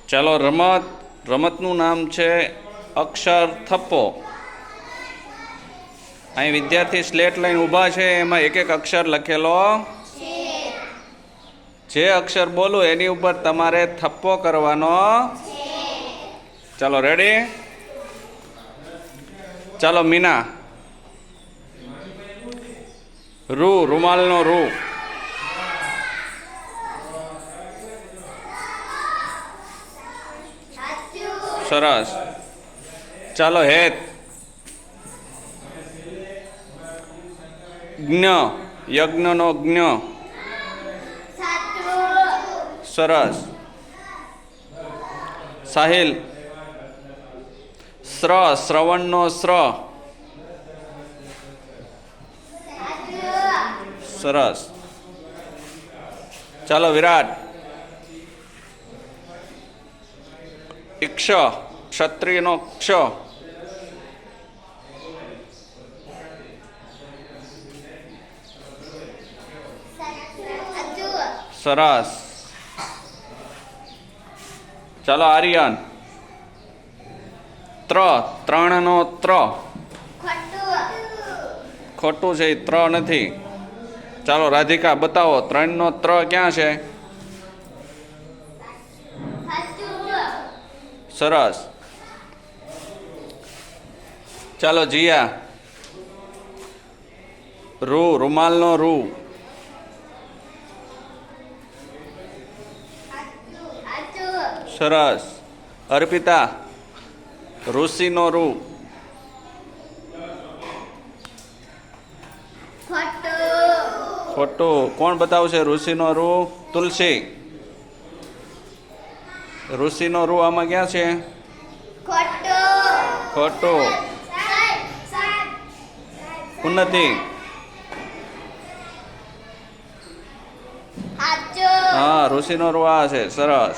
ચાલો રમતનું નામ છે અક્ષર થપ્પો. અહીં વિદ્યાર્થી સ્લેટ લઈને ઊભા છે, એમાં એક એક અક્ષર લખેલો જે અક્ષર બોલું એની ઉપર તમારે થપ્પો કરવાનો. ચાલો રેડી? ચાલો મીના. રૂ, રૂમાલનો રૂ. સરસ. ચાલો હેત. જ્ઞ, યજ્ઞનો જ્ઞ. સરસ. સાહિલ. શ્ર, શ્રવણનો શ્ર. સરસ. ચાલો વિરાટ. ઇક્ષ, ક્ષત્રિયનો ક્ષ. સરસ. ચાલો આર્યન. ત્રણનો ત્ર. ખોટું છે, ત્ર નથી. ચાલો રાધિકા બતાવો, 3નો ત્ર ક્યાં છે? સરસ. ચાલો જીયા. રૂ, રૂમાલનો રૂ. સરસ. અર્પિતા. ઋષિનો રૂ. ખોટું. કોણ બતાવશે ઋષિનો રૂ? તુલસી. ઋષિનો રૂ આમાં ક્યાં છે? ખોટું. ઉન્નતિ. હા, ઋષિનો રૂ આ છે. સરસ.